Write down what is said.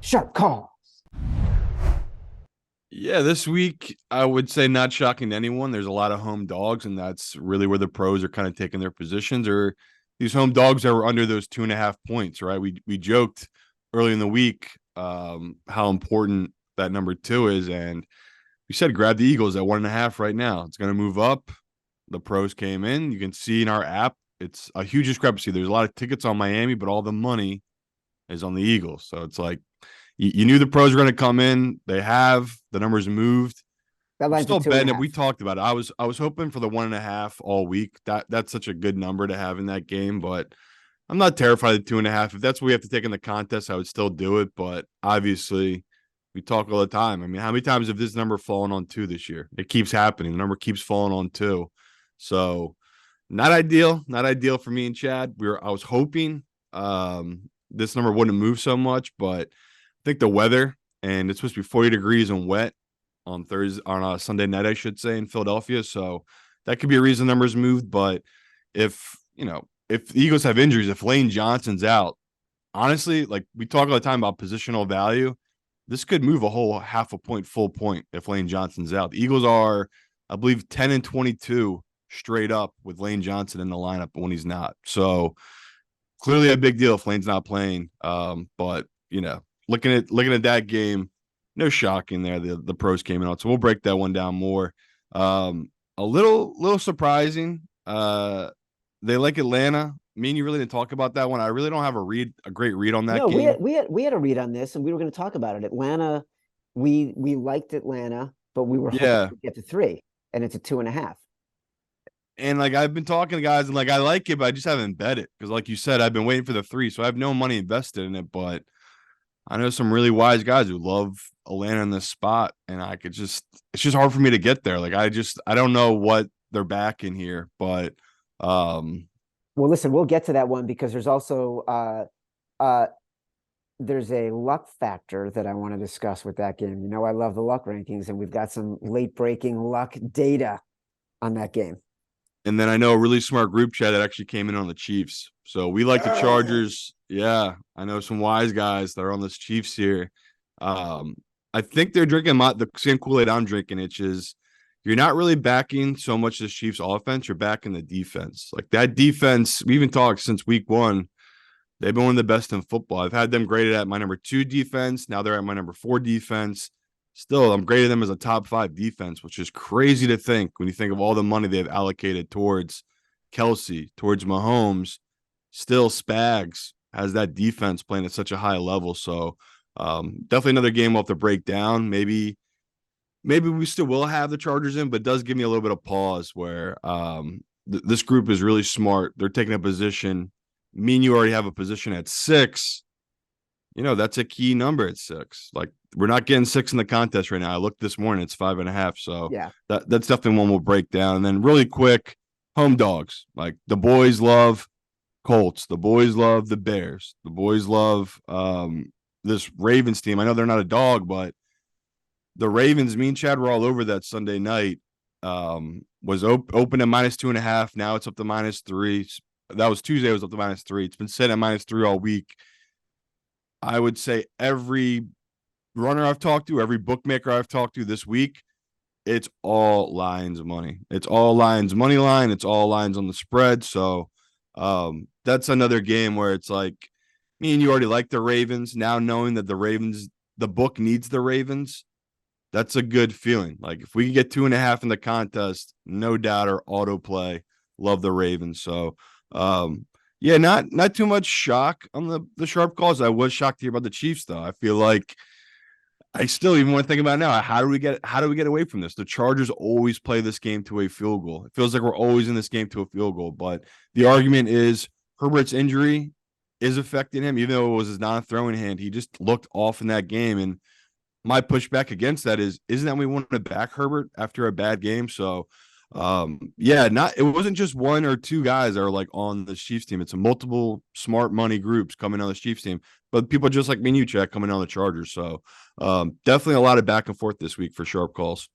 Sharp call. Yeah, this week I would say not shocking to anyone. There's a lot of home dogs, and that's really where the pros are kind of taking their positions. Or these home dogs that were under those 2.5 points, right? We joked early in the week how important that number two is, and we said grab the Eagles at 1.5 right now. It's going to move up. The pros came in. You can see in our app, it's a huge discrepancy. There's a lot of tickets on Miami, but all the money is on the Eagles. So it's like you knew the pros were going to come in. They have the numbers moved. That I'm line's at still two and a betting it. We half. talked about it. I was hoping for the 1.5 all week. That's such a good number to have in that game, but I'm not terrified of 2.5. If that's what we have to take in the contest, I would still do it. But obviously, we talk all the time. I mean, how many times have this number fallen on two this year? It keeps happening. The number keeps falling on two. So not ideal. Not ideal for me and Chad. I was hoping this number wouldn't move so much, but I think the weather, and it's supposed to be 40 degrees and wet on a Sunday night, I should say, in Philadelphia. So that could be a reason numbers moved. But if the Eagles have injuries, if Lane Johnson's out, honestly, like we talk all the time about positional value, this could move a whole half a point, full point if Lane Johnson's out. The Eagles are, I believe, 10-22 straight up with Lane Johnson in the lineup when he's not. So clearly a big deal if Lane's not playing. But looking at that game, no shocking there. The pros came out, so we'll break that one down more. A little surprising. They like Atlanta. Me and you really didn't talk about that one. I really don't have a great read on that No, we game. had we had we had a read on this, and we were going to talk about it. Atlanta, we liked Atlanta, but we were hoping Yeah, to get to three, and it's a two and a half. and like I've been talking to guys, and like I like it, but I just haven't bet it because, like you said, I've been waiting for the three, so I have no money invested in it. But I know some really wise guys who love Atlanta in this spot, and it's just hard for me to get there. Like I don't know what they're backing here, but um Well, listen, we'll get to that one because there's also uh there's a luck factor that I want to discuss with that game. You know, I love the luck rankings, and we've got some late breaking luck data on that game. and then I know a really smart group chat that actually came in on the Chiefs. So we like the Oh, Chargers. Yeah, I know some wise guys that are on this Chiefs here. I think they're drinking the same Kool-Aid I'm drinking, which is you're not really backing so much this Chiefs offense, you're backing the defense. Like that defense, we even talked since week one. They've been one of the best in football. I've had them graded at my number 2 defense. Now they're at my number 4 defense. Still, I'm grading them as a top 5 defense, which is crazy to think when you think of all the money they've allocated towards Kelsey, towards Mahomes. Still, Spags has that defense playing at such a high level. So definitely another game we'll have to break down. Maybe we still will have the Chargers in, but it does give me a little bit of pause where this group is really smart. They're taking a position. Me and you already have a position at 6. That's a key number at 6. Like we're not getting 6 in the contest right now. I looked this morning; it's 5.5. So yeah. that's definitely one we'll break down. And then really quick, home dogs. Like the boys love Colts. The boys love the Bears. The boys love this Ravens team. I know they're not a dog, but the Ravens, me and Chad were all over that Sunday night. Was open at -2.5. Now it's up to -3. That was Tuesday. It was up to -3. It's been set at -3 all week. I would say every runner I've talked to, every bookmaker I've talked to this week, it's all lines money. It's all lines money line. It's all lines on the spread. So that's another game where it's like me and you already like the Ravens. Now knowing that the book needs the Ravens, that's a good feeling. Like if we can get 2.5 in the contest, no doubt or auto play. Love the Ravens. So yeah, not too much shock on the sharp calls. I was shocked to hear about the Chiefs though. I feel like I still even want to think about it now. How do we get away from this? The Chargers always play this game to a field goal. It feels like we're always in this game to a field goal. But the argument is Herbert's injury is affecting him, even though it was his non-throwing hand. He just looked off in that game. And my pushback against that isn't that we want to back Herbert after a bad game. So yeah, it wasn't just one or two guys that are like on the Chiefs team. It's a multiple smart money groups coming on the Chiefs team, but people just like me and you, Jack, coming on the Chargers. So definitely a lot of back and forth this week for sharp calls.